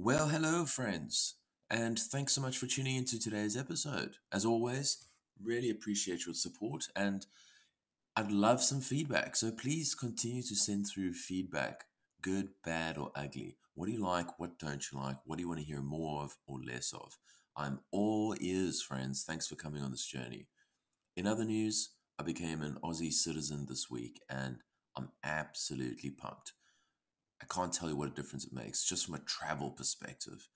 Well, hello, friends, and thanks so much for tuning into today's episode. As always, really appreciate your support, and I'd love some feedback. So please continue to send through feedback, good, bad, or ugly. What do you like? What don't you like? What do you want to hear more of or less of? I'm all ears, friends. Thanks for coming on this journey. In other news, I became an Aussie citizen this week, and I'm absolutely pumped. I can't tell you what a difference it makes just from a travel perspective.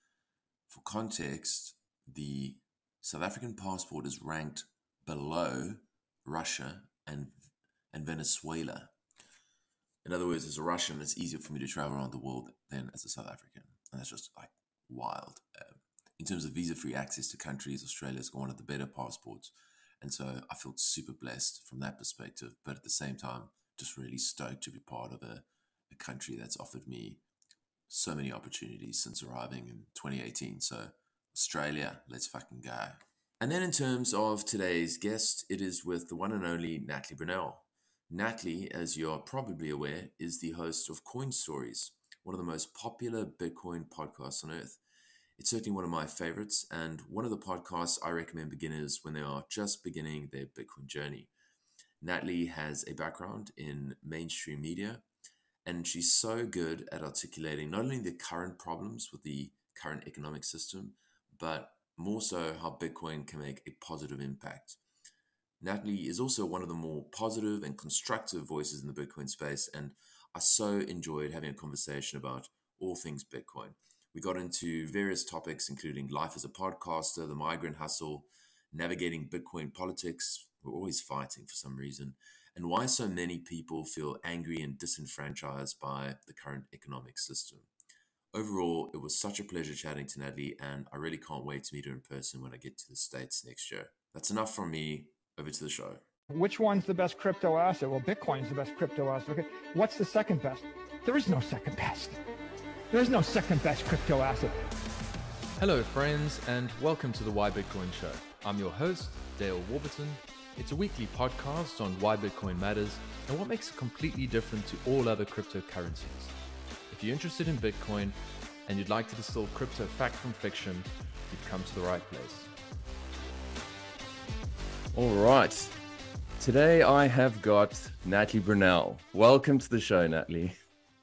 For context, the South African passport is ranked below Russia and Venezuela. In other words, as a Russian, it's easier for me to travel around the world than as a South African. And that's just like wild. In terms of visa-free access to countries, Australia's got one of the better passports. And so I feel super blessed from that perspective. But at the same time, just really stoked to be part of a country that's offered me so many opportunities since arriving in 2018. So Australia, let's fucking go. And then in terms of today's guest, it is with the one and only Natalie Brunell. Natalie, as you're probably aware, is the host of Coin Stories, one of the most popular Bitcoin podcasts on earth. It's certainly one of my favorites and one of the podcasts I recommend beginners when they are just beginning their Bitcoin journey. Natalie has a background in mainstream media, and she's so good at articulating not only the current problems with the current economic system, but more so how Bitcoin can make a positive impact. Natalie is also one of the more positive and constructive voices in the Bitcoin space, and I so enjoyed having a conversation about all things Bitcoin. We got into various topics, including life as a podcaster, the migrant hustle, navigating Bitcoin politics. We're always fighting for some reason, and why so many people feel angry and disenfranchised by the current economic system. Overall, it was such a pleasure chatting to Natalie, and I really can't wait to meet her in person when I get to the States next year. That's enough from me. Over to the show. Which one's the best crypto asset? Well, Bitcoin's the best crypto asset. Okay. What's the second best? There is no second best. There is no second best crypto asset. Hello, friends, and welcome to the Why Bitcoin Show. I'm your host, Dale Warburton. It's a weekly podcast on why Bitcoin matters and what makes it completely different to all other cryptocurrencies. If you're interested in Bitcoin and you'd like to distill crypto fact from fiction, you've come to the right place. All right. Today I have got Natalie Brunell. Welcome to the show, Natalie.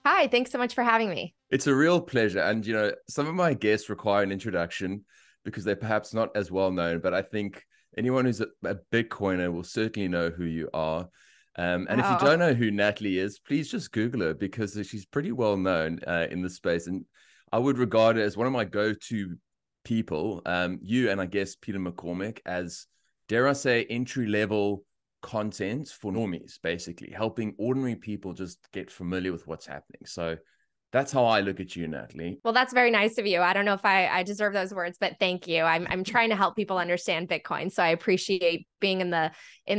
Hi, thanks so much for having me. It's a real pleasure. And, some of my guests require an introduction because they're perhaps not as well known, but I think anyone who's a Bitcoiner will certainly know who you are. And if you don't know who Natalie is, please just Google her because she's pretty well known in this space. And I would regard her as one of my go-to people, you and I guess Peter McCormick, as, dare I say, entry-level content for normies, basically, helping ordinary people just get familiar with what's happening. So that's how I look at you, Natalie. Well, that's very nice of you. I don't know if I deserve those words, but thank you. I'm trying to help people understand Bitcoin. So I appreciate being in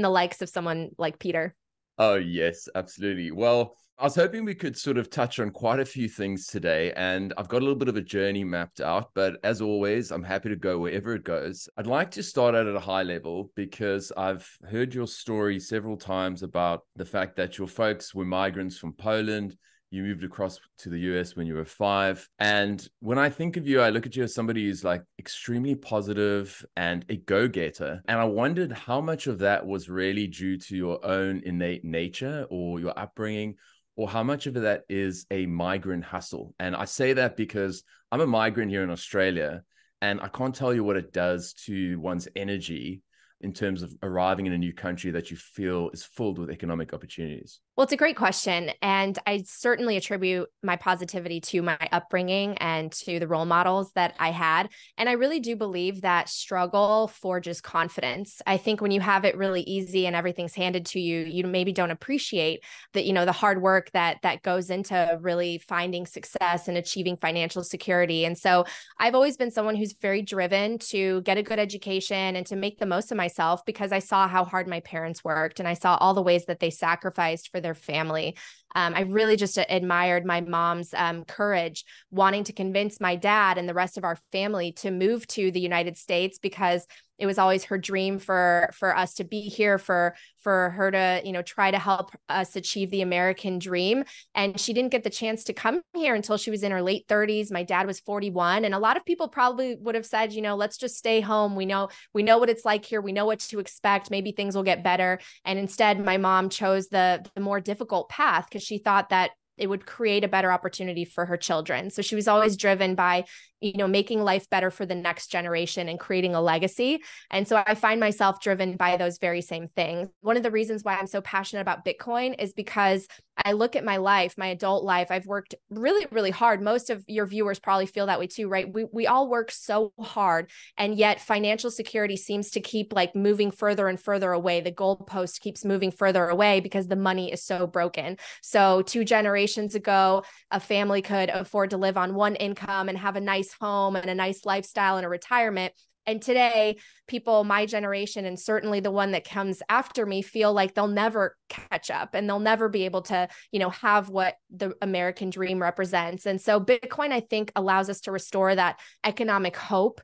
the likes of someone like Peter. Oh, yes, absolutely. Well, I was hoping we could sort of touch on quite a few things today, and I've got a little bit of a journey mapped out, but as always, I'm happy to go wherever it goes. I'd like to start out at a high level because I've heard your story several times about the fact that your folks were migrants from Poland. You moved across to the US when you were 5. And when I think of you, I look at you as somebody who's like extremely positive and a go-getter. And I wondered how much of that was really due to your own innate nature or your upbringing, or how much of that is a migrant hustle. And I say that because I'm a migrant here in Australia, and I can't tell you what it does to one's energy in terms of arriving in a new country that you feel is filled with economic opportunities? Well, it's a great question. And I certainly attribute my positivity to my upbringing and to the role models that I had. And I really do believe that struggle forges confidence. I think when you have it really easy and everything's handed to you, you maybe don't appreciate that, the hard work that goes into really finding success and achieving financial security. And so I've always been someone who's very driven to get a good education and to make the most of myself because I saw how hard my parents worked and I saw all the ways that they sacrificed for their family. I really just admired my mom's courage, wanting to convince my dad and the rest of our family to move to the United States, because it was always her dream for us to be here, for her to, try to help us achieve the American dream. And she didn't get the chance to come here until she was in her late 30s. My dad was 41. And a lot of people probably would have said, let's just stay home. We know what it's like here. We know what to expect. Maybe things will get better. And instead, my mom chose the more difficult path, because she thought that it would create a better opportunity for her children. So she was always driven by, making life better for the next generation and creating a legacy. And so I find myself driven by those very same things. One of the reasons why I'm so passionate about Bitcoin is because I look at my life, my adult life. I've worked really, really hard. Most of your viewers probably feel that way too, right? We all work so hard, and yet financial security seems to keep like moving further and further away. The goalpost keeps moving further away because the money is so broken. So 2 generations ago, a family could afford to live on one income and have a nice home and a nice lifestyle and a retirement. And today, people my generation, and certainly the one that comes after me, feel like they'll never catch up and they'll never be able to, have what the American dream represents. And so Bitcoin, I think, allows us to restore that economic hope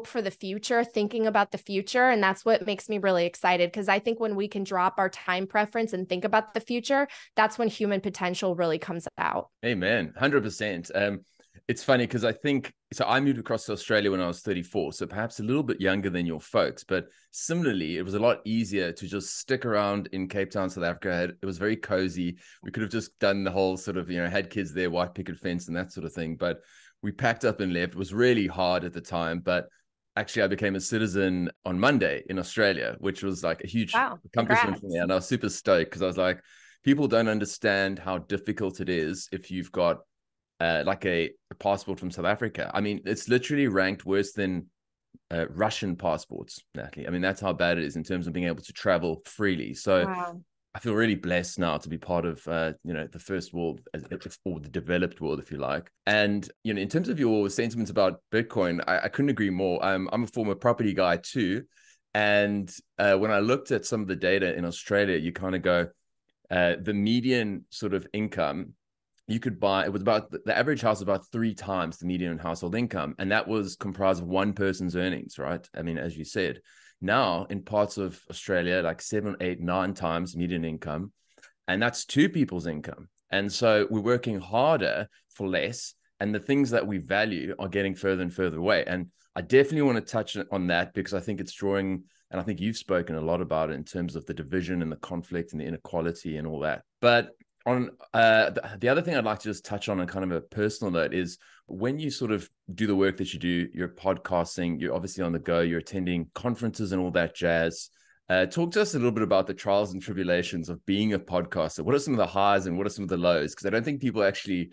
for the future, thinking about the future. And that's what makes me really excited, because I think when we can drop our time preference and think about the future, that's when human potential really comes out. Amen. 100%. It's funny because I moved across to Australia when I was 34, so perhaps a little bit younger than your folks, but similarly, it was a lot easier to just stick around in Cape Town, South Africa. It was very cozy. We could have just done the whole sort of, had kids there, white picket fence and that sort of thing, but we packed up and left. It was really hard at the time, but actually I became a citizen on Monday in Australia, which was like a huge accomplishment for me. And I was super stoked because I was like, people don't understand how difficult it is if you've got like a passport from South Africa. I mean, it's literally ranked worse than Russian passports, Natalie. I mean, that's how bad it is in terms of being able to travel freely. So I feel really blessed now to be part of, the first world, or the developed world, if you like. And, in terms of your sentiments about Bitcoin, I couldn't agree more. I'm a former property guy too. And when I looked at some of the data in Australia, you kind of go, the median sort of income you could buy, it was about the average house was about 3 times the median household income. And that was comprised of one person's earnings, right? I mean, as you said, now in parts of Australia, like 7, 8, 9 times median income. And that's 2 people's income. And so we're working harder for less. And the things that we value are getting further and further away. And I definitely want to touch on that because I think it's drawing, and I think you've spoken a lot about it in terms of the division and the conflict and the inequality and all that. But on the other thing I'd like to just touch on kind of a personal note is when you sort of do the work that you do, you're podcasting, you're obviously on the go, you're attending conferences and all that jazz. Talk to us a little bit about the trials and tribulations of being a podcaster. What are some of the highs and what are some of the lows? Because I don't think people actually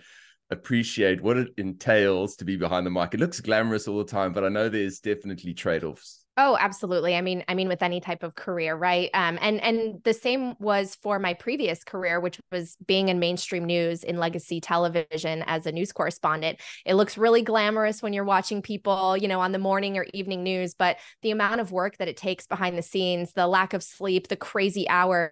appreciate what it entails to be behind the mic. It looks glamorous all the time, but I know there's definitely trade-offs. Oh, absolutely. I mean, with any type of career, right? And the same was for my previous career, which was being in mainstream news in legacy television as a news correspondent. It looks really glamorous when you're watching people, on the morning or evening news, but the amount of work that it takes behind the scenes, the lack of sleep, the crazy hours,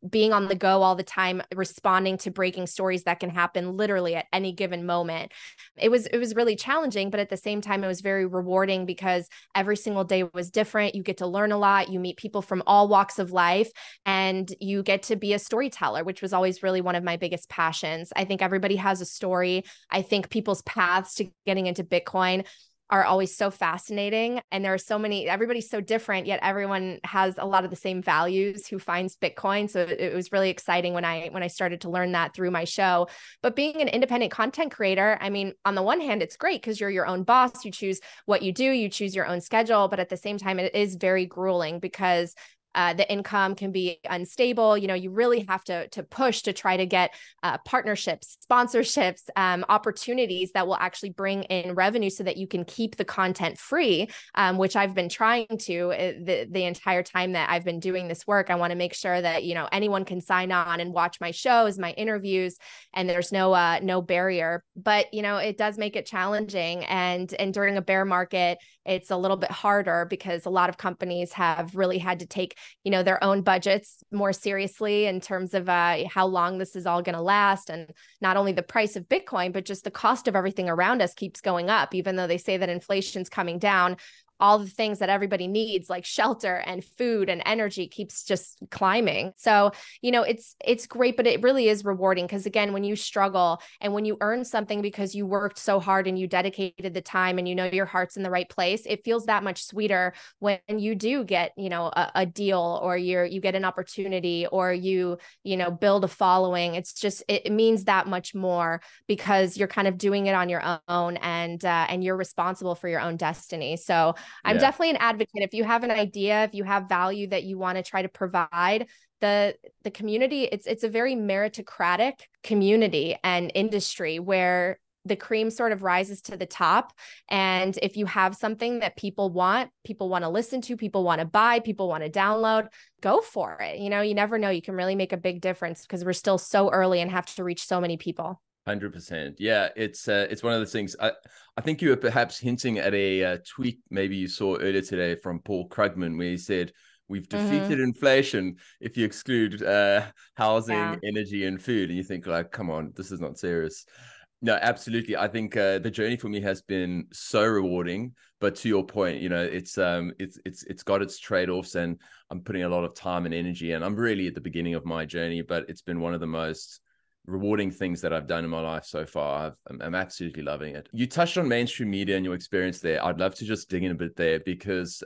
being on the go all the time, responding to breaking stories that can happen literally at any given moment. It was really challenging, but at the same time, it was very rewarding because every single day was different. You get to learn a lot. You meet people from all walks of life, and you get to be a storyteller, which was always really one of my biggest passions. I think everybody has a story. I think people's paths to getting into Bitcoin are always so fascinating. And there are so many, everybody's so different, yet everyone has a lot of the same values who finds Bitcoin. So it was really exciting when I started to learn that through my show. But being an independent content creator, I mean, on the one hand, it's great because you're your own boss. You choose what you do, you choose your own schedule. But at the same time, it is very grueling because the income can be unstable. You really have to push to try to get partnerships, sponsorships, opportunities that will actually bring in revenue so that you can keep the content free, which I've been trying to the entire time that I've been doing this work. I want to make sure that, anyone can sign on and watch my shows, my interviews, and there's no barrier. But, it does make it challenging. And during a bear market, it's a little bit harder because a lot of companies have really had to take their own budgets more seriously in terms of how long this is all going to last. And not only the price of Bitcoin, but just the cost of everything around us keeps going up, even though they say that inflation's coming down. All the things that everybody needs, like shelter and food and energy, keeps just climbing. So, it's great, but it really is rewarding because, again, when you struggle and when you earn something because you worked so hard and you dedicated the time and your heart's in the right place, it feels that much sweeter when you do get, a deal, or you get an opportunity, or you build a following. It's just, it means that much more because you're kind of doing it on your own, and you're responsible for your own destiny. So I'm definitely an advocate. If you have an idea, if you have value that you want to try to provide the community, it's a very meritocratic community and industry where the cream sort of rises to the top. And if you have something that people want to listen to, people want to buy, people want to download, go for it. You never know. You can really make a big difference because we're still so early and have to reach so many people. 100%. Yeah, it's one of those things. I think you were perhaps hinting at a tweet maybe you saw earlier today from Paul Krugman, where he said, we've defeated inflation if you exclude housing, energy, and food. And you think, like, come on, this is not serious. No, absolutely. I think the journey for me has been so rewarding. But to your point, it's got its trade-offs, and I'm putting a lot of time and energy, and I'm really at the beginning of my journey, but it's been one of the most rewarding things that I've done in my life so far. I'm absolutely loving it. You touched on mainstream media and your experience there. I'd love to just dig in a bit there because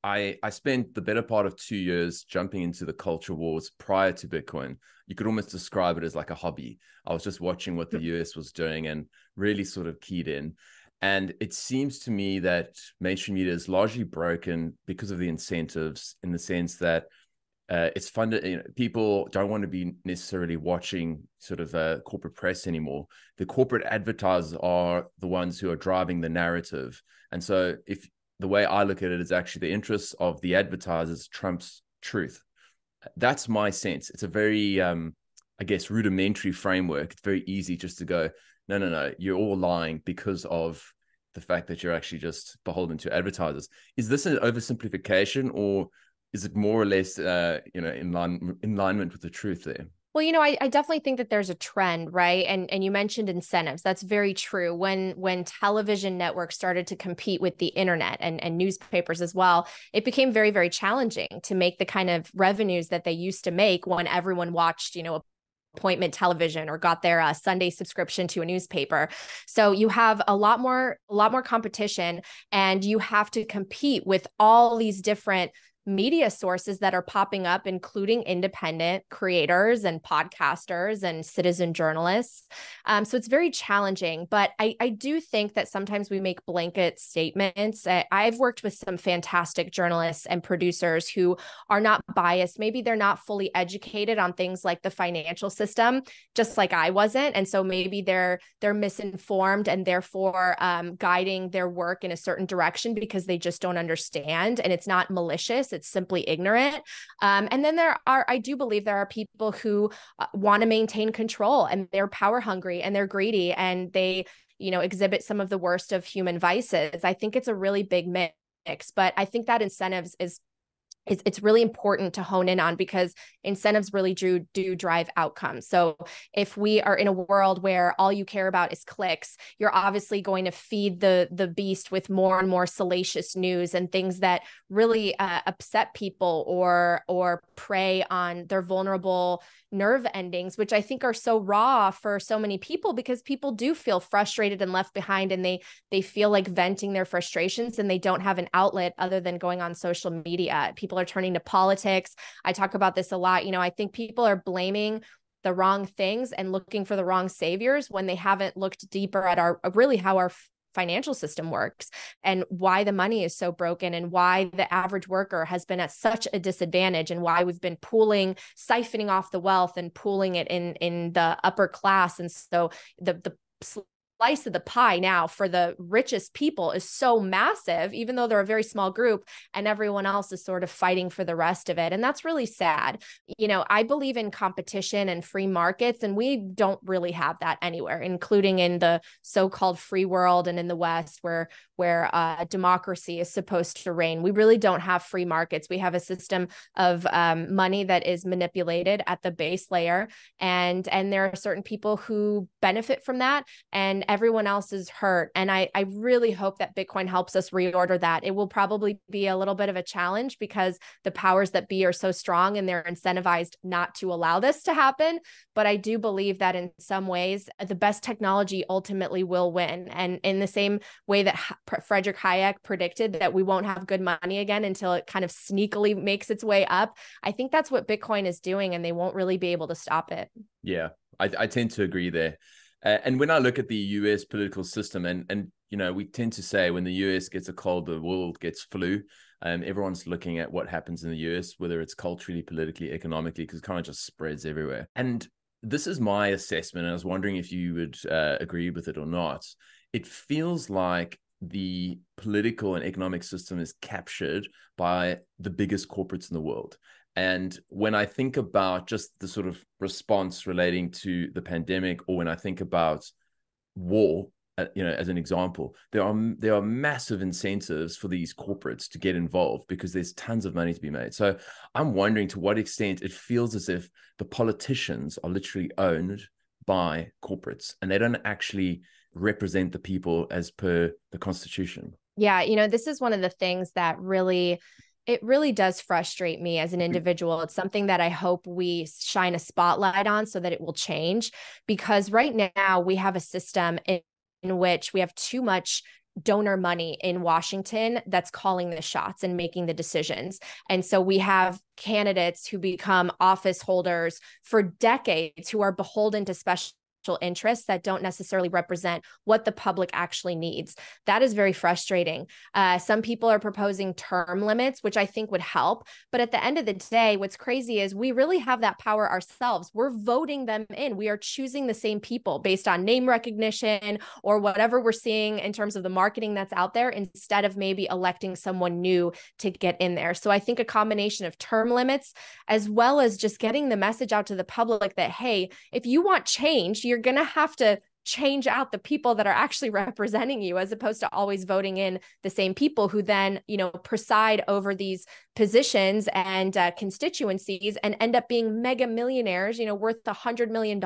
I spent the better part of 2 years jumping into the culture wars prior to Bitcoin. You could almost describe it as like a hobby. I was just watching what the US was doing and really sort of keyed in. And it seems to me that mainstream media is largely broken because of the incentives, in the sense that it's funded. People don't want to be necessarily watching sort of corporate press anymore. The corporate advertisers are the ones who are driving the narrative. And so if the way I look at it is actually the interests of the advertisers trumps truth. That's my sense. It's a very, I guess, rudimentary framework. It's very easy just to go, no, you're all lying because of the fact that you're actually just beholden to advertisers. Is this an oversimplification, or is it more or less, in alignment with the truth there? Well, I definitely think that there's a trend, right? And you mentioned incentives. That's very true. When television networks started to compete with the internet and newspapers as well, it became very, very challenging to make the kind of revenues that they used to make when everyone watched, appointment television or got their Sunday subscription to a newspaper. So you have a lot more competition, and you have to compete with all these different media sources that are popping up, including independent creators and podcasters and citizen journalists. So it's very challenging, but I do think that sometimes we make blanket statements. I've worked with some fantastic journalists and producers who are not biased. Maybe they're not fully educated on things like the financial system, just like I wasn't. And so maybe they're misinformed and therefore guiding their work in a certain direction because they just don't understand. And it's not malicious. It's simply ignorant. And then I do believe there are people who want to maintain control, and they're power hungry and they're greedy, and they, exhibit some of the worst of human vices. I think it's a really big mix, but I think that incentives it's really important to hone in on, because incentives really do drive outcomes. So if we are in a world where all you care about is clicks, you're obviously going to feed the beast with more and more salacious news and things that really upset people or prey on their vulnerable nerve endings, which I think are so raw for so many people, because people do feel frustrated and left behind, and they feel like venting their frustrations, and they don't have an outlet other than going on social media. People are turning to politics. I talk about this a lot. I think people are blaming the wrong things and looking for the wrong saviors when they haven't looked deeper at how our financial system works, and why the money is so broken, and why the average worker has been at such a disadvantage, and why we've been siphoning off the wealth and pooling it in the upper class. And so the slice of the pie now for the richest people is so massive, even though they're a very small group, and everyone else is sort of fighting for the rest of it. And that's really sad. I believe in competition and free markets, and we don't really have that anywhere, including in the so-called free world and in the West where democracy is supposed to reign. We really don't have free markets. We have a system of money that is manipulated at the base layer, and there are certain people who benefit from that, and everyone else is hurt. And I really hope that Bitcoin helps us reorder that. It will probably be a little bit of a challenge because the powers that be are so strong and they're incentivized not to allow this to happen. But I do believe that in some ways, the best technology ultimately will win. And in the same way that Frederick Hayek predicted that we won't have good money again until it kind of sneakily makes its way up, I think that's what Bitcoin is doing, and they won't really be able to stop it. Yeah, I tend to agree there. And when I look at the US political system, and we tend to say when the US gets a cold, the world gets flu. Everyone's looking at what happens in the US, whether it's culturally, politically, economically, because it kind of just spreads everywhere. And this is my assessment, and I was wondering if you would agree with it or not. It feels like the political and economic system is captured by the biggest corporates in the world. And when I think about just the sort of response relating to the pandemic, or when I think about war, as an example, there are massive incentives for these corporates to get involved because there's tons of money to be made. So I'm wondering to what extent it feels as if the politicians are literally owned by corporates and they don't actually represent the people as per the Constitution. Yeah, this is one of the things that really does frustrate me as an individual. It's something that I hope we shine a spotlight on so that it will change, because right now we have a system in which we have too much donor money in Washington that's calling the shots and making the decisions. And so we have candidates who become office holders for decades who are beholden to special interests that don't necessarily represent what the public actually needs. That is very frustrating. Some people are proposing term limits, which I think would help. But at the end of the day, what's crazy is we really have that power ourselves. We're voting them in. We are choosing the same people based on name recognition or whatever we're seeing in terms of the marketing that's out there, instead of maybe electing someone new to get in there. So I think a combination of term limits, as well as just getting the message out to the public that, hey, if you want change, you're going to have to change out the people that are actually representing you, as opposed to always voting in the same people who then, preside over these positions and constituencies and end up being mega millionaires, worth $100 million,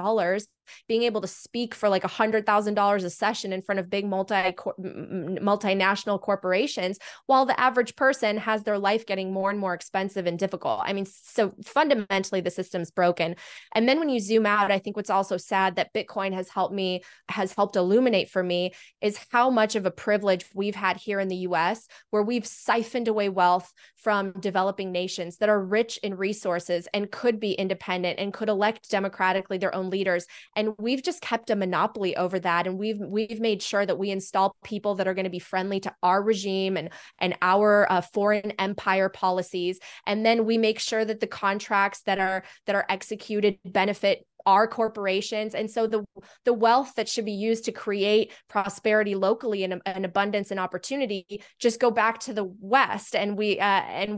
being able to speak for like $100,000 a session in front of big multinational corporations, while the average person has their life getting more and more expensive and difficult. I mean, so fundamentally the system's broken. And then when you zoom out, I think what's also sad that Bitcoin has helped illuminate for me is how much of a privilege we've had here in the US, where we've siphoned away wealth from developing nations that are rich in resources and could be independent and could elect democratically their own leaders. And we've just kept a monopoly over that. And we've made sure that we install people that are going to be friendly to our regime and our foreign empire policies. And then we make sure that the contracts that are executed benefit our corporations. And so the wealth that should be used to create prosperity locally and abundance and opportunity just go back to the West. And we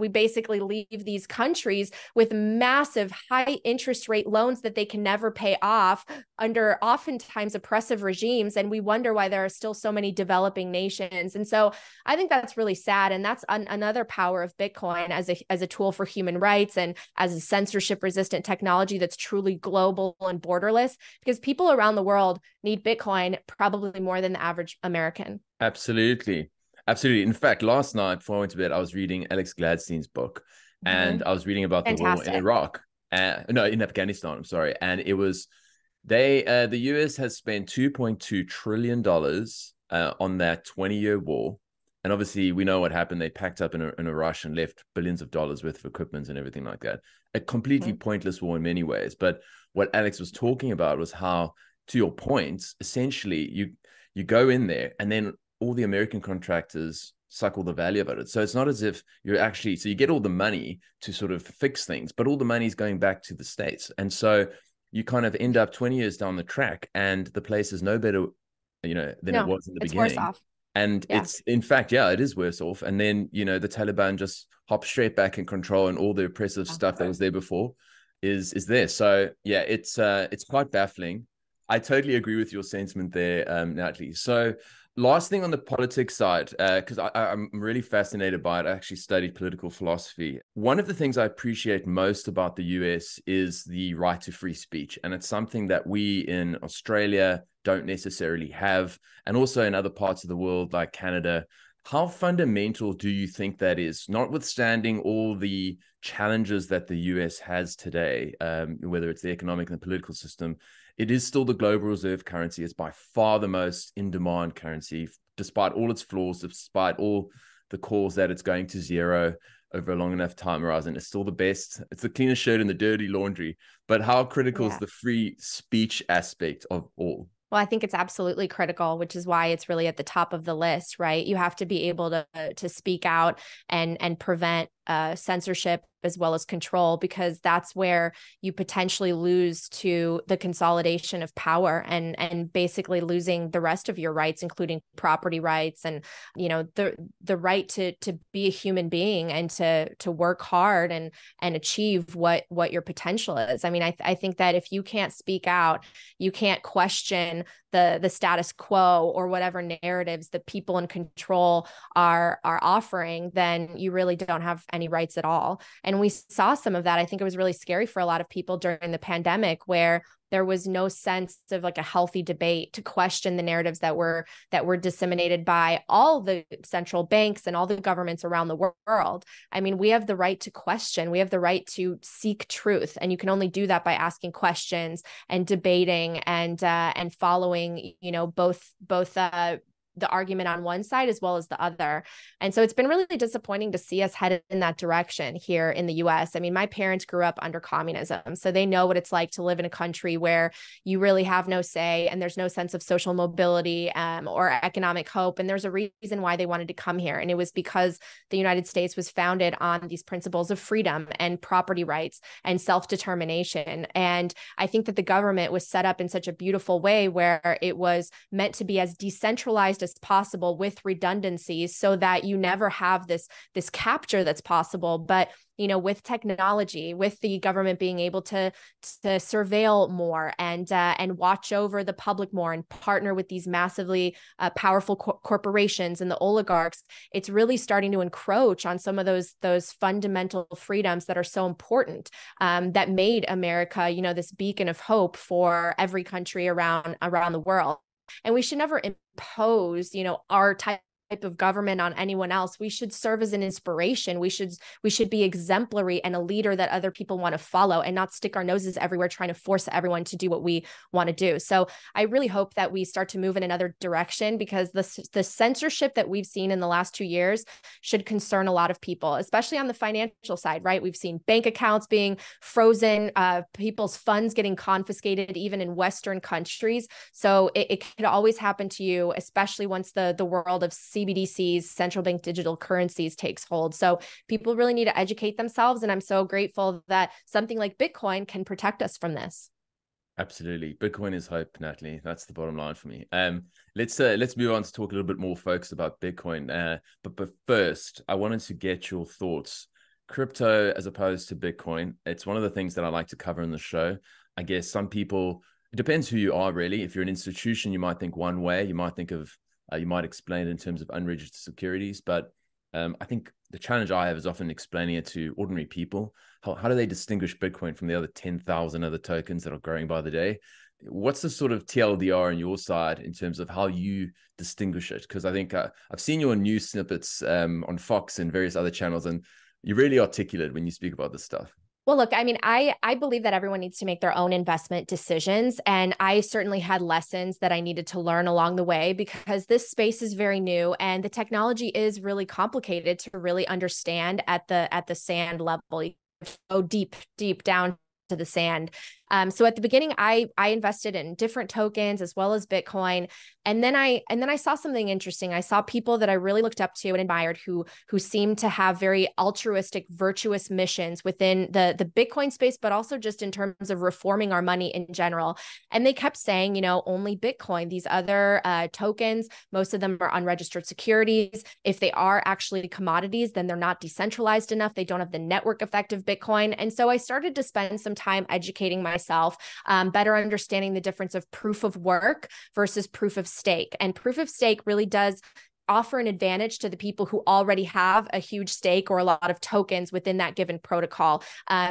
basically leave these countries with massive high interest rate loans that they can never pay off under oftentimes oppressive regimes. And we wonder why there are still so many developing nations. And so I think that's really sad. And that's another power of Bitcoin as a tool for human rights and as a censorship resistant technology that's truly global and borderless, because people around the world need Bitcoin probably more than the average American. Absolutely. In fact, last night before I went to bed, I was reading Alex Gladstein's book, and I was reading about the war in Iraq. In Afghanistan, I'm sorry. And it was, the US has spent $2.2 trillion on that 20-year war. And obviously, we know what happened. They packed up in a rush and left billions of dollars worth of equipment and everything like that. A completely pointless war in many ways. But what Alex was talking about was how, to your point, essentially you go in there and then all the American contractors suck all the value out of it. So it's not as if so you get all the money to sort of fix things, but all the money is going back to the States. And so you kind of end up 20 years down the track and the place is no better than it No, was in the it's worse beginning. off. And Yeah. it's, in fact, yeah, it is worse off. And then, the Taliban just hop straight back in control, and all the oppressive stuff that was there before is there. So yeah, it's quite baffling. I totally agree with your sentiment there, Natalie. So last thing on the politics side, because I'm really fascinated by it. I actually studied political philosophy. One of the things I appreciate most about the US is the right to free speech. And it's something that we in Australia don't necessarily have, and also in other parts of the world like Canada. How fundamental do you think that is, notwithstanding all the challenges that the US has today, whether it's the economic and the political system? It is still the global reserve currency. It's by far the most in-demand currency, despite all its flaws, despite all the calls that it's going to zero over a long enough time horizon. It's still the best. It's the cleanest shirt in the dirty laundry. But how critical is the free speech aspect of all? Well, I think it's absolutely critical, which is why it's really at the top of the list, right? You have to be able to speak out and prevent censorship as well as control, because that's where you potentially lose to the consolidation of power and basically losing the rest of your rights, including property rights and the right to be a human being and to work hard and achieve what your potential is. I mean, I think that if you can't speak out, you can't question the status quo or whatever narratives that people in control are offering, then you really don't have any rights at all. And we saw some of that. I think it was really scary for a lot of people during the pandemic, where there was no sense of like a healthy debate to question the narratives that were disseminated by all the central banks and all the governments around the world. I mean, we have the right to question, we have the right to seek truth, and you can only do that by asking questions and debating and following, both the argument on one side as well as the other. And so it's been really disappointing to see us headed in that direction here in the US. I mean, my parents grew up under communism, so they know what it's like to live in a country where you really have no say and there's no sense of social mobility or economic hope. And there's a reason why they wanted to come here. And it was because the United States was founded on these principles of freedom and property rights and self-determination. And I think that the government was set up in such a beautiful way where it was meant to be as decentralized as possible with redundancies, so that you never have this capture that's possible. But with technology, with the government being able to surveil more and watch over the public more and partner with these massively powerful corporations and the oligarchs, it's really starting to encroach on some of those fundamental freedoms that are so important, that made America, this beacon of hope for every country around the world. And we should never impose, our type of government on anyone else. We should serve as an inspiration. We should be exemplary and a leader that other people want to follow, and not stick our noses everywhere trying to force everyone to do what we want to do. So I really hope that we start to move in another direction, because the censorship that we've seen in the last 2 years should concern a lot of people, especially on the financial side, right? We've seen bank accounts being frozen, people's funds getting confiscated, even in Western countries. So it could always happen to you, especially once the world of CBDCs, central bank digital currencies, takes hold. So people really need to educate themselves. And I'm so grateful that something like Bitcoin can protect us from this. Absolutely. Bitcoin is hope, Natalie. That's the bottom line for me. Let's move on to talk a little bit more, folks, about Bitcoin. But first, I wanted to get your thoughts. Crypto as opposed to Bitcoin. It's one of the things that I like to cover in the show. I guess some people, it depends who you are, really. If you're an institution, you might think one way. You might think of you might explain it in terms of unregistered securities, but I think the challenge I have is often explaining it to ordinary people. How do they distinguish Bitcoin from the other 10,000 other tokens that are growing by the day? What's the sort of TLDR on your side in terms of how you distinguish it? Because I think I've seen your news snippets on Fox and various other channels, and you're really articulate when you speak about this stuff. Well, look, I mean, I believe that everyone needs to make their own investment decisions. And I certainly had lessons that I needed to learn along the way, because this space is very new and the technology is really complicated to really understand at the sand level. You go deep down to the sand. So at the beginning, I invested in different tokens as well as Bitcoin. And then I saw something interesting. I saw people that I really looked up to and admired who seemed to have very altruistic, virtuous missions within the Bitcoin space, but also just in terms of reforming our money in general. And they kept saying, only Bitcoin, these other tokens, most of them are unregistered securities. If they are actually commodities, then they're not decentralized enough. They don't have the network effect of Bitcoin. And so I started to spend some time educating myself, better understanding the difference of proof of work versus proof of stake. And proof of stake really does offer an advantage to the people who already have a huge stake or a lot of tokens within that given protocol.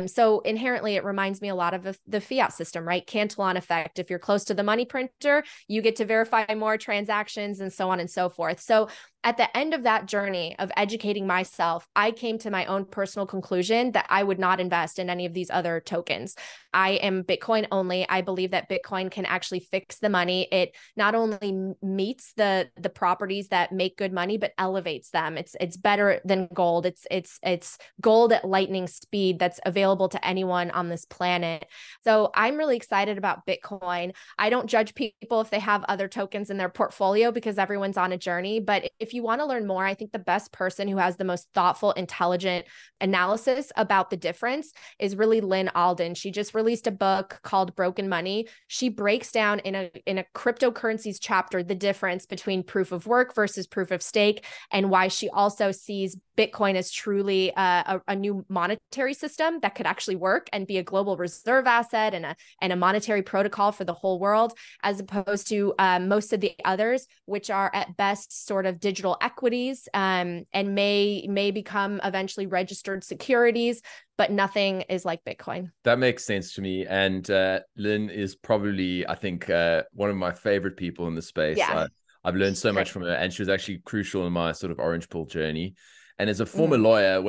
So inherently, it reminds me a lot of the fiat system, right? Cantillon effect. If you're close to the money printer, you get to verify more transactions and so on and so forth. So at the end of that journey of educating myself, I came to my own personal conclusion that I would not invest in any of these other tokens. I am Bitcoin only. I believe that Bitcoin can actually fix the money. It not only meets the properties that make good money, but elevates them. It's better than gold. It's gold at lightning speed that's available to anyone on this planet. So I'm really excited about Bitcoin. I don't judge people if they have other tokens in their portfolio because everyone's on a journey. But if you want to learn more, I think the best person who has the most thoughtful, intelligent analysis about the difference is really Lynn Alden. She just released a book called Broken Money. She breaks down in a cryptocurrencies chapter the difference between proof of work versus proof of stake, and why she also sees Bitcoin as truly a new monetary system that could actually work and be a global reserve asset and a monetary protocol for the whole world, as opposed to most of the others, which are at best sort of digital equities, and may become eventually registered securities, but nothing is like Bitcoin. That makes sense to me. And Lynn is probably, I think, one of my favorite people in the space. Yeah. I've learned so much from her, and she was actually crucial in my sort of orange pill journey. And as a former lawyer,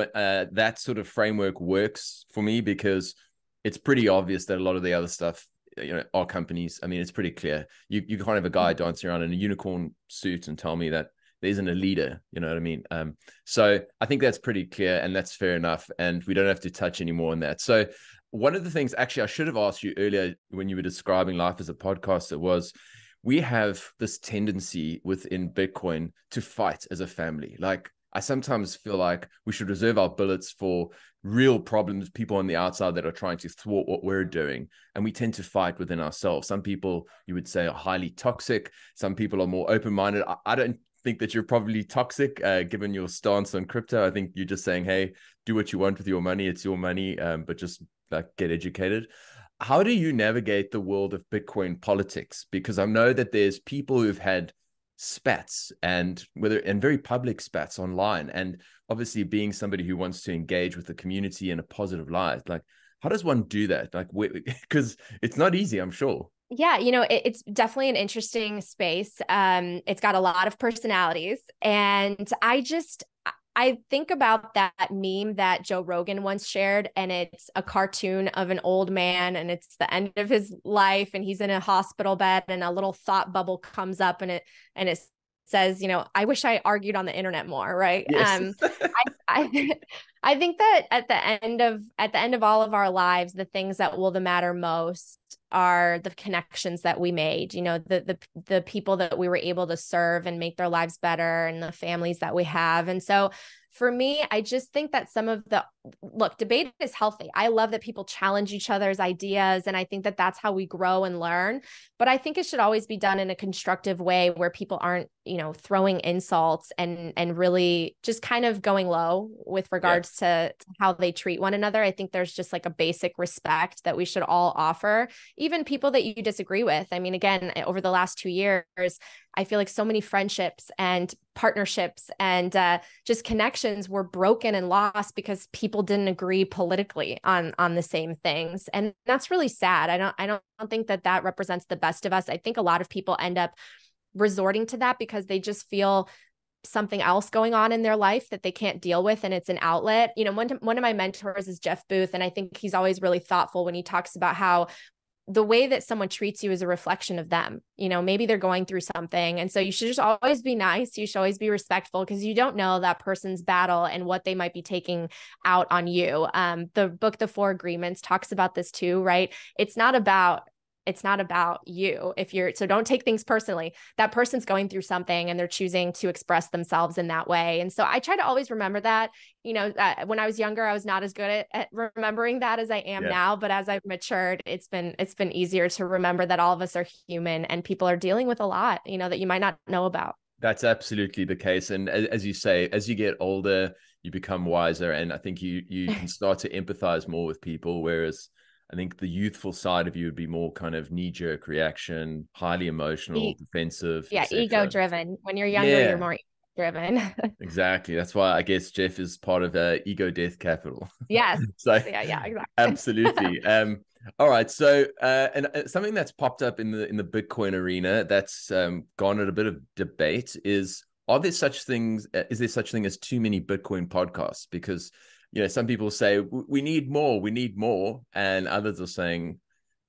that sort of framework works for me because it's pretty obvious that a lot of the other stuff, are companies. I mean, it's pretty clear. You can't have a guy dancing around in a unicorn suit and tell me that there isn't a leader, you know what I mean? So I think that's pretty clear, and that's fair enough. And we don't have to touch any more on that. So one of the things, actually, I should have asked you earlier when you were describing life as a podcaster was, we have this tendency within Bitcoin to fight as a family. Like, I sometimes feel like we should reserve our bullets for real problems, people on the outside that are trying to thwart what we're doing. And we tend to fight within ourselves. Some people, you would say, are highly toxic. Some people are more open-minded. I don't think that you're probably toxic, given your stance on crypto. I think you're just saying, hey, do what you want with your money. It's your money, but just get educated. How do you navigate the world of Bitcoin politics? Because I know that there's people who've had spats and very public spats online, and obviously being somebody who wants to engage with the community in a positive light, like, how does one do that? Like, because it's not easy, I'm sure. Yeah, it's definitely an interesting space. It's got a lot of personalities, and I think about that meme that Joe Rogan once shared, and it's a cartoon of an old man, and it's the end of his life, and he's in a hospital bed, and a little thought bubble comes up, and it says, I wish I argued on the internet more, right? Yes. I think that at the end of all of our lives, the things that will matter most are the connections that we made, the people that we were able to serve and make their lives better, and the families that we have. And so for me, I just think that debate is healthy. I love that people challenge each other's ideas, and I think that that's how we grow and learn. But I think it should always be done in a constructive way where people aren't, throwing insults and really just kind of going low with regards to how they treat one another. I think there's just like a basic respect that we should all offer, even people that you disagree with. I mean, again, over the last 2 years, I feel like so many friendships and partnerships and just connections were broken and lost because people didn't agree politically on the same things. And that's really sad. I don't think that represents the best of us. I think a lot of people end up resorting to that because they just feel something else going on in their life that they can't deal with, and it's an outlet. One of my mentors is Jeff Booth, and I think he's always really thoughtful when he talks about how the way that someone treats you is a reflection of them. Maybe they're going through something. And so you should just always be nice. You should always be respectful, because you don't know that person's battle and what they might be taking out on you. The book, The Four Agreements, talks about this too, right? It's not about you. So don't take things personally. That person's going through something and they're choosing to express themselves in that way. And so I try to always remember that. When I was younger, I was not as good at remembering that as I am now. But as I've matured, it's been easier to remember that all of us are human and people are dealing with a lot, that you might not know about. That's absolutely the case. And as you say, as you get older, you become wiser. And I think you can start to empathize more with people. Whereas I think the youthful side of you would be more kind of knee-jerk reaction, highly emotional, defensive. Yeah, ego-driven. When you're younger, you're more ego-driven. Exactly. That's why I guess Jeff is part of Ego Death Capital. Yes. So yeah, exactly. Absolutely. All right. So and something that's popped up in the Bitcoin arena that's garnered a bit of debate is, is there such thing as too many Bitcoin podcasts? Because some people say we need more, and others are saying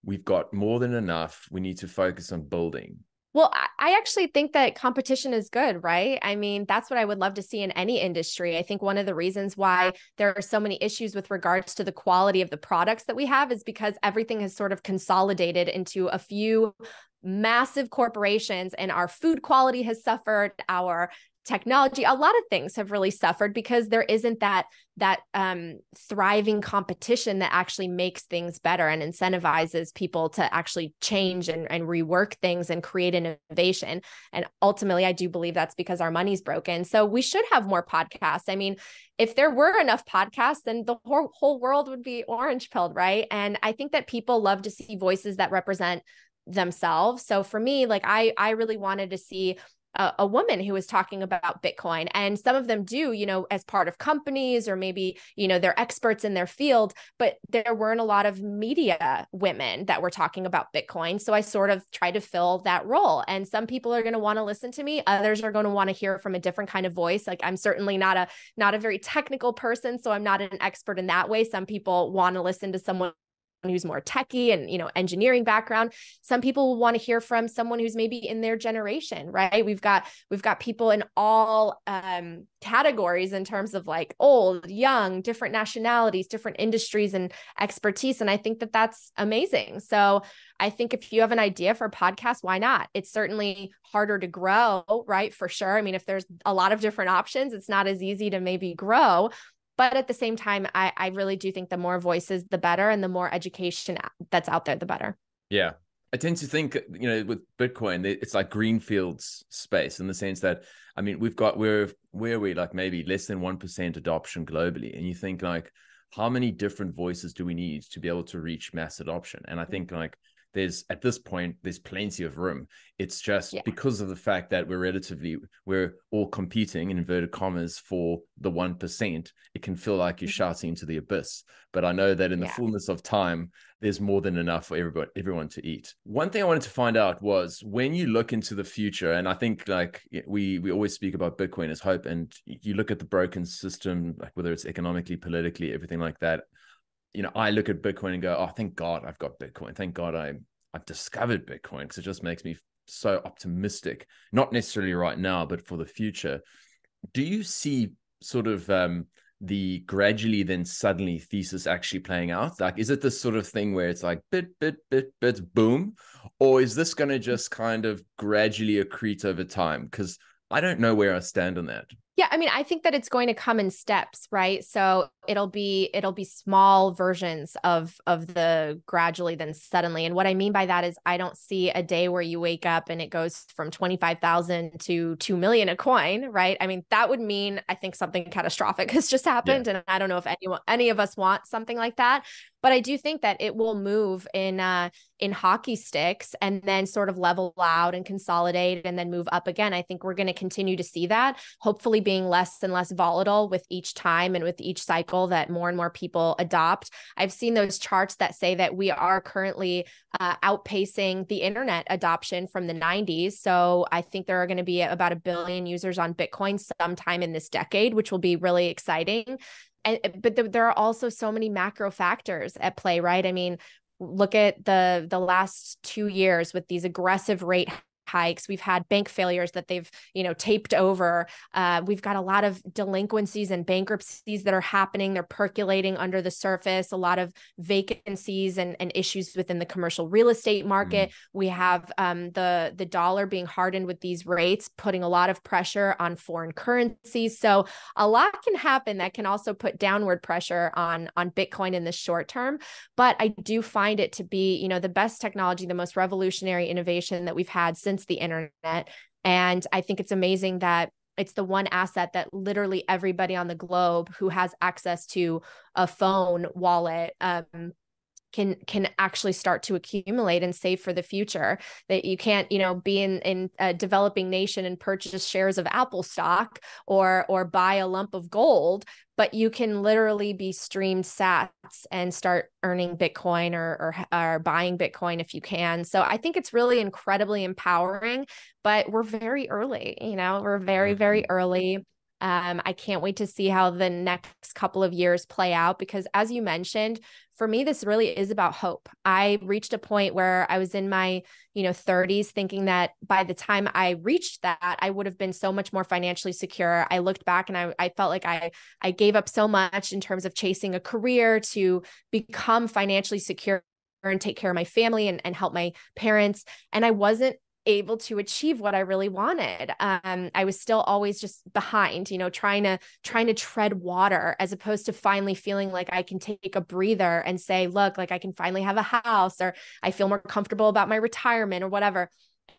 we've got more than enough. We need to focus on building. Well, I actually think that competition is good, right? I mean, that's what I would love to see in any industry. I think one of the reasons why there are so many issues with regards to the quality of the products that we have is because everything has sort of consolidated into a few massive corporations, and our food quality has suffered, our technology, a lot of things have really suffered because there isn't that thriving competition that actually makes things better and incentivizes people to actually change and rework things and create innovation. And ultimately, I do believe that's because our money's broken. So we should have more podcasts. I mean, if there were enough podcasts, then the whole world would be orange pilled, right? And I think that people love to see voices that represent themselves. So for me, like I really wanted to see a woman who was talking about Bitcoin, and some of them do, as part of companies, or maybe, they're experts in their field, but there weren't a lot of media women that were talking about Bitcoin. So I sort of tried to fill that role. And some people are going to want to listen to me. Others are going to want to hear from a different kind of voice. Like, I'm certainly not a very technical person, so I'm not an expert in that way. Some people want to listen to someone who's more techie and, engineering background. Some people will want to hear from someone who's maybe in their generation, right? We've got people in all categories in terms of like old, young, different nationalities, different industries and expertise. And I think that that's amazing. So I think if you have an idea for a podcast, why not? It's certainly harder to grow, right? For sure. I mean, if there's a lot of different options, it's not as easy to maybe grow. But at the same time, I really do think the more voices, the better, and the more education that's out there, the better. Yeah. I tend to think, with Bitcoin, it's like greenfields space, in the sense that, I mean, where are we, like maybe less than 1% adoption globally. And you think like, how many different voices do we need to be able to reach mass adoption? And I think like, at this point, there's plenty of room. It's just because of the fact that we're all competing in inverted commas for the 1%, it can feel like you're shouting into the abyss. But I know that in the fullness of time, there's more than enough for everyone to eat. One thing I wanted to find out was, when you look into the future, and I think like we always speak about Bitcoin as hope, and you look at the broken system, like whether it's economically, politically, everything like that. I look at Bitcoin and go, oh, thank God I've got Bitcoin. Thank God I've discovered Bitcoin, because it just makes me so optimistic, not necessarily right now, but for the future. Do you see sort of the gradually then suddenly thesis actually playing out? Like, is it this sort of thing where it's like bit, boom? Or is this going to just kind of gradually accrete over time? Because I don't know where I stand on that. Yeah, I mean, I think that it's going to come in steps, right? So it'll be small versions of the gradually then suddenly. And what I mean by that is, I don't see a day where you wake up and it goes from 25,000 to 2 million a coin, right? I mean, that would mean, I think, something catastrophic has just happened. And I don't know if any of us want something like that. But I do think that it will move in hockey sticks, and then sort of level out and consolidate, and then move up again. I think we're going to continue to see that, hopefully being less and less volatile with each time and with each cycle that more and more people adopt. I've seen those charts that say that we are currently outpacing the internet adoption from the 90s. So I think there are going to be about 1 billion users on Bitcoin sometime in this decade, which will be really exciting. But there are also so many macro factors at play, right? I mean, look at the last 2 years with these aggressive rate hikes. We've had bank failures that they've, taped over. We've got a lot of delinquencies and bankruptcies that are happening. They're percolating under the surface, a lot of vacancies and issues within the commercial real estate market. We have the dollar being hardened with these rates, putting a lot of pressure on foreign currencies. So a lot can happen that can also put downward pressure on Bitcoin in the short term. But I do find it to be, the best technology, the most revolutionary innovation that we've had since the internet. And I think it's amazing that it's the one asset that literally everybody on the globe who has access to a phone wallet can actually start to accumulate and save for the future. That you can't, be in a developing nation and purchase shares of Apple stock or buy a lump of gold, but you can literally be streamed sats and start earning Bitcoin or buying Bitcoin if you can. So I think it's really incredibly empowering, but we're very early, we're very, very early. I can't wait to see how the next couple of years play out, because as you mentioned, for me, this really is about hope. I reached a point where I was in my, 30s thinking that by the time I reached that, I would have been so much more financially secure. I looked back and I felt like I gave up so much in terms of chasing a career to become financially secure and take care of my family and help my parents. And I wasn't able to achieve what I really wanted. I was still always just behind, trying to tread water, as opposed to finally feeling like I can take a breather and say, look, like I can finally have a house, or I feel more comfortable about my retirement or whatever.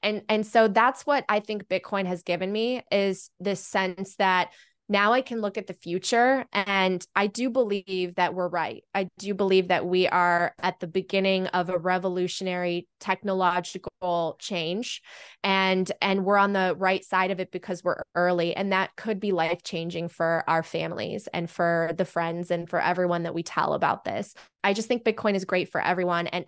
And so that's what I think Bitcoin has given me, is this sense that now I can look at the future, and I do believe that we're right. I do believe that we are at the beginning of a revolutionary technological change, and we're on the right side of it because we're early, and that could be life-changing for our families and for the friends and for everyone that we tell about this. I just think Bitcoin is great for everyone. And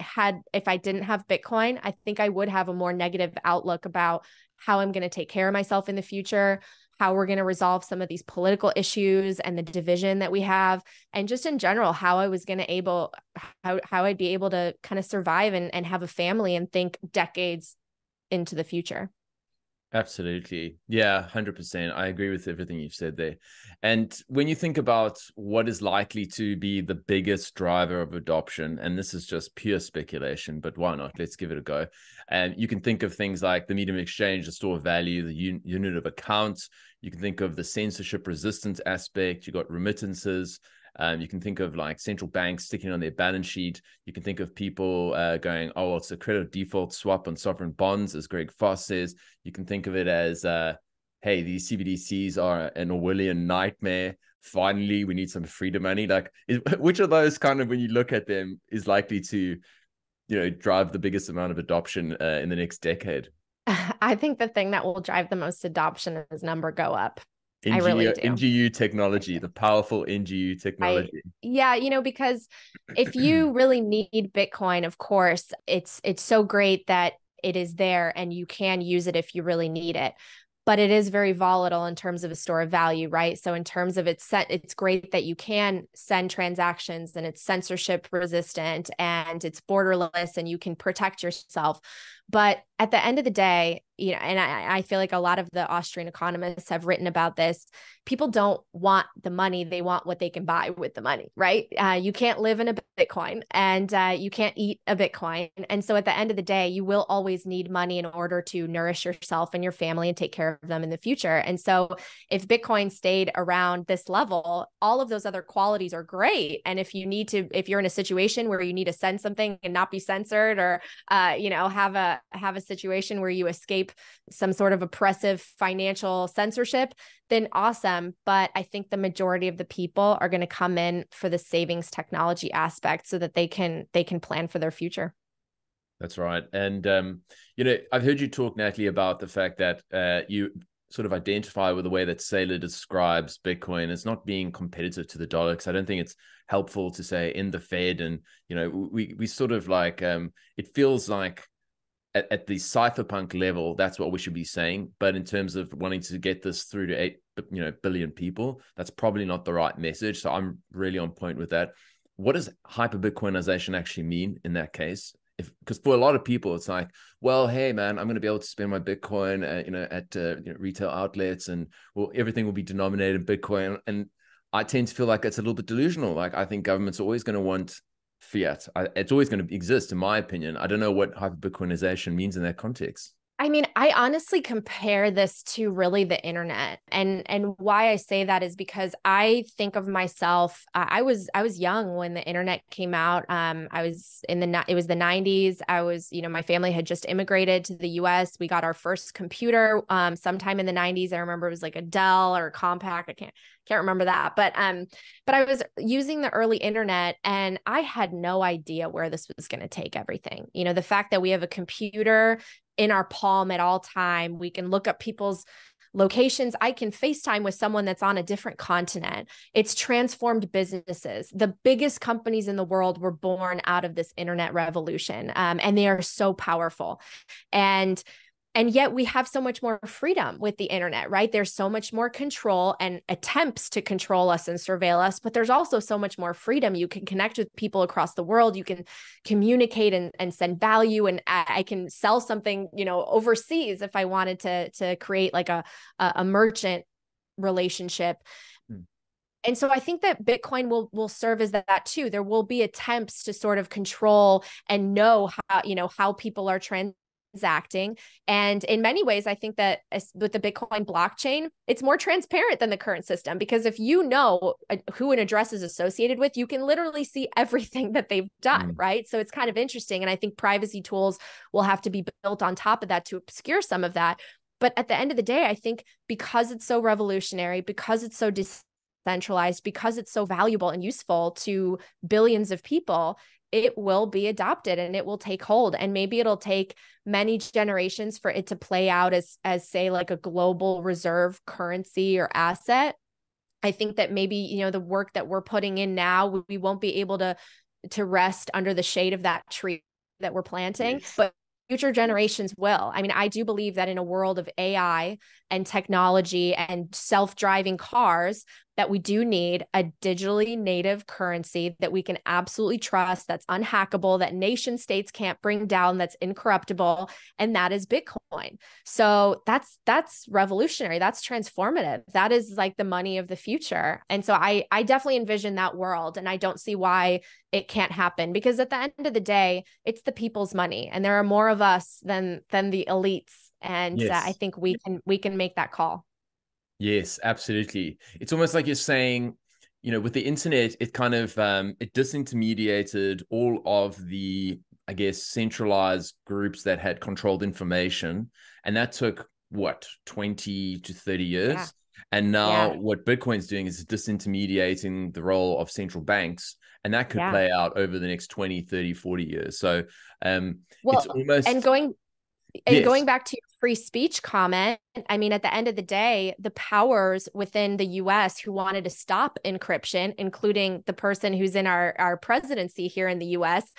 if I didn't have Bitcoin, I think I would have a more negative outlook about how I'm going to take care of myself in the future, how we're going to resolve some of these political issues and the division that we have, and just in general, how I'd be able to kind of survive and have a family and think decades into the future. Absolutely. Yeah, 100%. I agree with everything you've said there. And when you think about what is likely to be the biggest driver of adoption, and this is just pure speculation, but why not? Let's give it a go. And you can think of things like the medium of exchange, the store of value, the unit of account. You can think of the censorship resistant aspect. You got remittances. You can think of like central banks sticking on their balance sheet. You can think of people going, oh, well, it's a credit default swap on sovereign bonds, as Greg Foss says. You can think of it as, hey, these CBDCs are an Orwellian nightmare. Finally, we need some freedom money. Like, which of those kind of, when you look at them, is likely to, drive the biggest amount of adoption in the next decade? I think the thing that will drive the most adoption is number go up. I really do. NGU technology, the powerful NGU technology. Because if you really need Bitcoin, of course, it's so great that it is there and you can use it if you really need it. But it is very volatile in terms of a store of value, right? So in terms of it's great that you can send transactions and it's censorship resistant and it's borderless and you can protect yourself. But at the end of the day, and I feel like a lot of the Austrian economists have written about this, people don't want the money. They want what they can buy with the money, right? You can't live in a Bitcoin and you can't eat a Bitcoin. And so at the end of the day, you will always need money in order to nourish yourself and your family and take care of them in the future. And so if Bitcoin stayed around this level, all of those other qualities are great. And if you're in a situation where you need to send something and not be censored, or, have a situation where you escape some sort of oppressive financial censorship, then awesome. But I think the majority of the people are going to come in for the savings technology aspect so that they can plan for their future. That's right. And, I've heard you talk, Natalie, about the fact that you sort of identify with the way that Saylor describes Bitcoin as not being competitive to the dollar, because I don't think it's helpful to say in the Fed. And, we sort of like, it feels like at the cypherpunk level, that's what we should be saying. But in terms of wanting to get this through to 8 billion people, that's probably not the right message. So I'm really on point with that. what does hyperbitcoinization actually mean in that case? Because for a lot of people, it's like, well, hey man, I'm going to be able to spend my Bitcoin, at retail outlets, and well, everything will be denominated in Bitcoin. And I tend to feel like it's a little bit delusional. Like, I think government's always going to want fiat. It's always going to exist, in my opinion. I don't know what hyperbitcoinization means in that context. I mean, I honestly compare this to really the internet. And why I say that is because I think of myself, I was young when the internet came out. I was it was the 90s. My family had just immigrated to the US. We got our first computer sometime in the 90s. I remember it was like a Dell or a Compaq. I can't remember that. But I was using the early internet and I had no idea where this was going to take everything. The fact that we have a computer in our palm at all time, we can look up people's locations. I can FaceTime with someone that's on a different continent. It's transformed businesses. The biggest companies in the world were born out of this internet revolution, and they are so powerful. And yet we have so much more freedom with the internet, right? There's so much more control and attempts to control us and surveil us, but there's also so much more freedom. You can connect with people across the world. You can communicate and send value. And I can sell something, overseas if I wanted to create like a merchant relationship. And so I think that Bitcoin will serve as that too. There will be attempts to sort of control and know how people are transacting. And in many ways, I think that with the Bitcoin blockchain, it's more transparent than the current system, because if you know who an address is associated with, you can literally see everything that they've done, right? So it's kind of interesting. And I think privacy tools will have to be built on top of that to obscure some of that. But at the end of the day, I think because it's so revolutionary, because it's so decentralized, because it's so valuable and useful to billions of people, it will be adopted and it will take hold. And maybe it'll take many generations for it to play out as say like a global reserve currency or asset. I think that maybe, the work that we're putting in now, we won't be able to rest under the shade of that tree that we're planting, yes, but future generations will. I mean, I do believe that in a world of AI and technology and self-driving cars, that we do need a digitally native currency that we can absolutely trust, that's unhackable, that nation states can't bring down, that's incorruptible, and that is Bitcoin. So that's revolutionary. That's transformative. That is like the money of the future. And so I definitely envision that world, and I don't see why it can't happen, because at the end of the day, it's the people's money, and there are more of us than the elites. And yes, I think we can make that call. Yes, absolutely. It's almost like you're saying, with the internet, it kind of it disintermediated all of the, I guess, centralized groups that had controlled information, and that took what, 20 to 30 years. Yeah. And now what Bitcoin's doing is disintermediating the role of central banks, and that could play out over the next 20, 30, 40 years. So it's almost, and going back to your free speech comment, I mean, at the end of the day, the powers within the US who wanted to stop encryption, including the person who's in our presidency here in the US,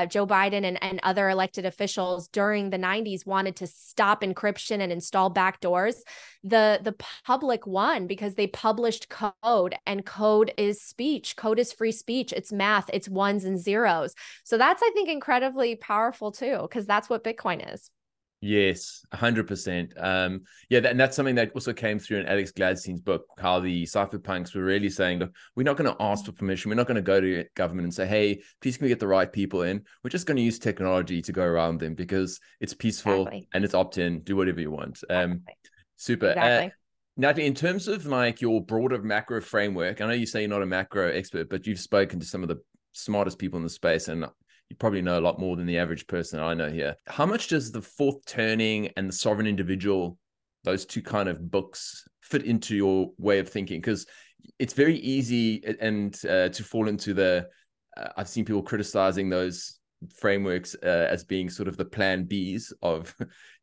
Joe Biden and other elected officials during the 90s, wanted to stop encryption and install backdoors. The public won because they published code, and code is speech. Code is free speech. It's math. It's ones and zeros. So that's, I think, incredibly powerful too, because that's what Bitcoin is. Yes, 100%. And that's something that also came through in Alex Gladstein's book, how the cypherpunks were really saying, look, we're not going to ask for permission. We're not going to go to government and say, hey, please can we get the right people in? We're just going to use technology to go around them because it's peaceful and it's opt-in. Do whatever you want. Super. Exactly. Natalie, in terms of like your broader macro framework, I know you say you're not a macro expert, but you've spoken to some of the smartest people in the space, and you probably know a lot more than the average person I know here. How much does the Fourth Turning and the Sovereign Individual, those two kind of books, fit into your way of thinking? Because it's very easy and to fall into the, I've seen people criticizing those frameworks as being sort of the plan Bs of,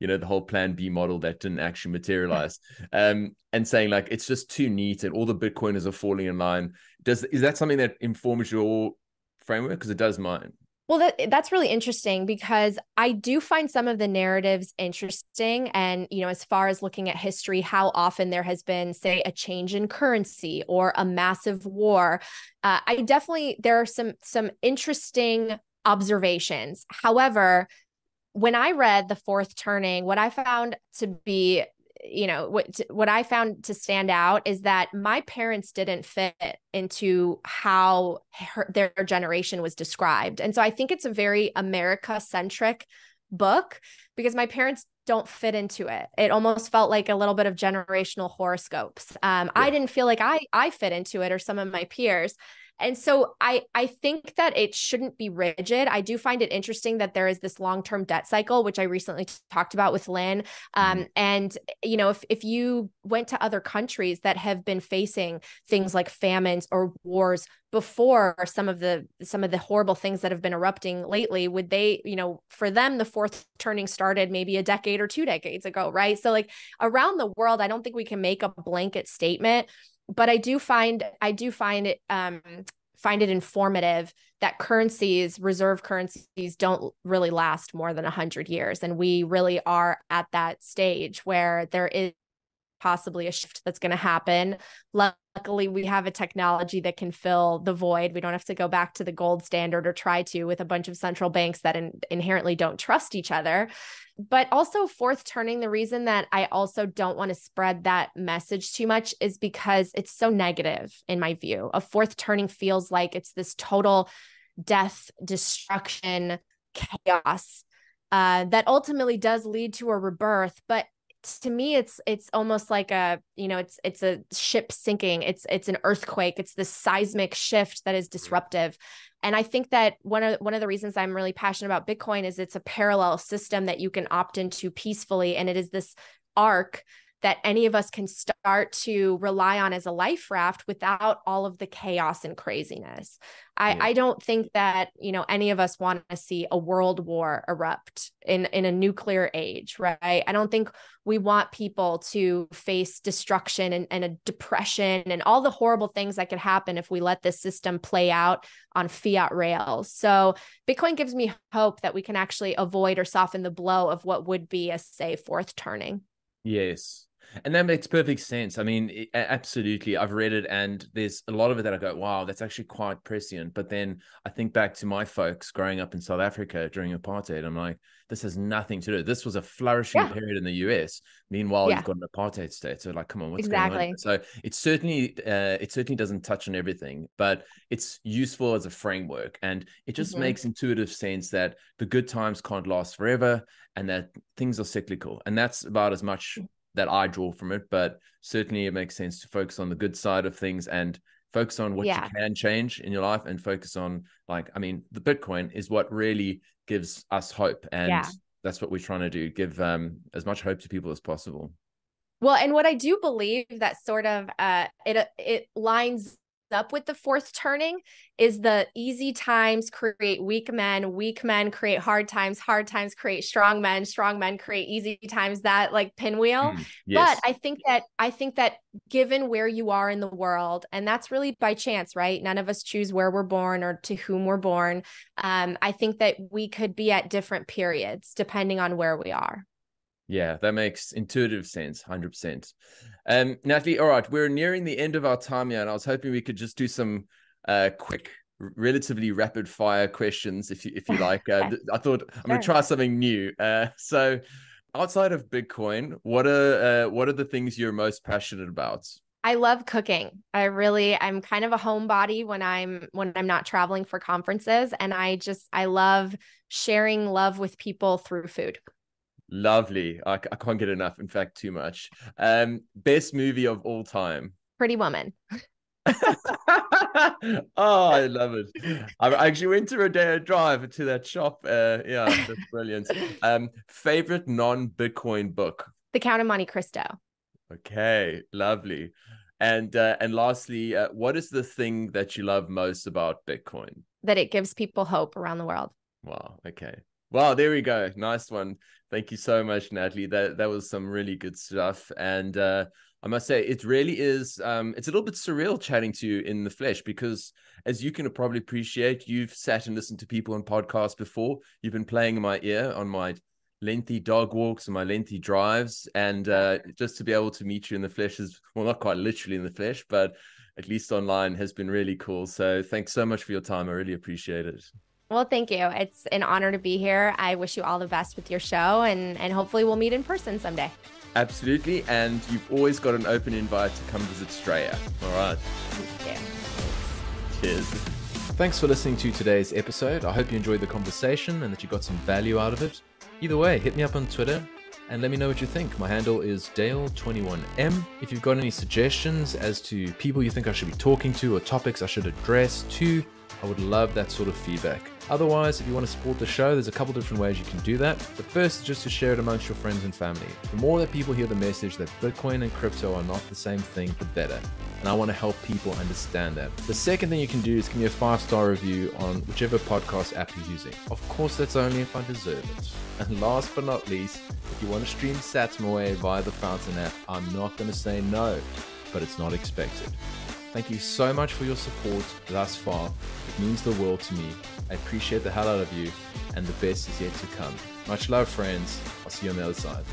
the whole plan B model that didn't actually materialize, and saying like, it's just too neat and all the Bitcoiners are falling in line. Is that something that informs your framework? Because it does mine. Well, that's really interesting because I do find some of the narratives interesting. And, as far as looking at history, how often there has been, say, a change in currency or a massive war. There are some interesting observations. However, when I read The Fourth Turning, what I found to be, what I found to stand out is that my parents didn't fit into how their generation was described. And so I think it's a very America-centric book because my parents don't fit into it. It almost felt like a little bit of generational horoscopes. I didn't feel like I fit into it or some of my peers. And so I think that it shouldn't be rigid. I do find it interesting that there is this long-term debt cycle, which I recently talked about with Lynn. And, if you went to other countries that have been facing things like famines or wars before some of the horrible things that have been erupting lately, would they, for them, the fourth turning started maybe a decade or 2 decades ago, right? So like around the world, I don't think we can make a blanket statement. But I do find it informative that reserve currencies don't really last more than 100 years. And we really are at that stage where there is possibly a shift that's going to happen. Luckily, we have a technology that can fill the void. We don't have to go back to the gold standard or try to with a bunch of central banks that inherently don't trust each other. But also fourth turning, the reason that I also don't want to spread that message too much is because it's so negative in my view. A fourth turning feels like it's this total death, destruction, chaos that ultimately does lead to a rebirth. But to me, it's almost like it's a ship sinking. It's an earthquake. It's this seismic shift that is disruptive. And I think that one of the reasons I'm really passionate about Bitcoin is it's a parallel system that you can opt into peacefully. And it is this arc that any of us can start to rely on as a life raft without all of the chaos and craziness. I don't think that, any of us want to see a world war erupt in a nuclear age, right? I don't think we want people to face destruction and a depression and all the horrible things that could happen if we let this system play out on fiat rails. So Bitcoin gives me hope that we can actually avoid or soften the blow of what would be a, say, fourth turning. Yes. And that makes perfect sense. I mean, absolutely. I've read it and there's a lot of it that I go, wow, that's actually quite prescient. But then I think back to my folks growing up in South Africa during apartheid. I'm like, this has nothing to do. This was a flourishing period in the US. Meanwhile, you've got an apartheid state. So like, come on, what's going on? So it certainly doesn't touch on everything, but it's useful as a framework. And it just makes intuitive sense that the good times can't last forever and that things are cyclical. And that's about as much that I draw from it, but certainly it makes sense to focus on the good side of things and focus on what you can change in your life and focus on the Bitcoin is what really gives us hope. And that's what we're trying to do, give as much hope to people as possible. Well, and what I do believe that sort of it lines up with the fourth turning is the easy times create weak men create hard times create strong men create easy times, that like pinwheel. But I think that given where you are in the world, and that's really by chance, right? None of us choose where we're born or to whom we're born. I think that we could be at different periods depending on where we are. Yeah, that makes intuitive sense, 100%. Natalie, all right, we're nearing the end of our time here, and I was hoping we could just do some quick, relatively rapid fire questions, if you like. I thought I'm going to try something new. So, outside of Bitcoin, what are the things you're most passionate about? I love cooking. I'm kind of a homebody when I'm not traveling for conferences, and I love sharing love with people through food. Lovely. I can't get enough. In fact, too much. Best movie of all time. Pretty Woman. Oh, I love it. I actually went to Rodeo Drive to that shop. Yeah, that's brilliant. Favorite non-Bitcoin book? The Count of Monte Cristo. Okay, lovely. And lastly, what is the thing that you love most about Bitcoin? That it gives people hope around the world. Wow. Okay. Wow, there we go. Nice one. Thank you so much, Natalie. That was some really good stuff. And I must say, it really is. It's a little bit surreal chatting to you in the flesh because, as you can probably appreciate, you've sat and listened to people on podcasts before. You've been playing in my ear on my lengthy dog walks and my lengthy drives. And just to be able to meet you in the flesh is, well, not quite literally in the flesh, but at least online has been really cool. So thanks so much for your time. I really appreciate it. Well, thank you. It's an honor to be here. I wish you all the best with your show, and hopefully we'll meet in person someday. Absolutely. And you've always got an open invite to come visit Straya. All right. Thank you. Cheers. Thanks for listening to today's episode. I hope you enjoyed the conversation and that you got some value out of it. Either way, hit me up on Twitter and let me know what you think. My handle is Dale21M. If you've got any suggestions as to people you think I should be talking to or topics I should address too, I would love that sort of feedback. Otherwise, if you want to support the show, there's a couple different ways you can do that. The first is just to share it amongst your friends and family. The more that people hear the message that Bitcoin and crypto are not the same thing, the better. And I want to help people understand that. The second thing you can do is give me a 5-star review on whichever podcast app you're using. Of course, that's only if I deserve it. And last but not least, if you want to stream sats my way via the Fountain app, I'm not going to say no, but it's not expected. Thank you so much for your support thus far. It means the world to me. I appreciate the hell out of you, and the best is yet to come. Much love, friends. I'll see you on the other side.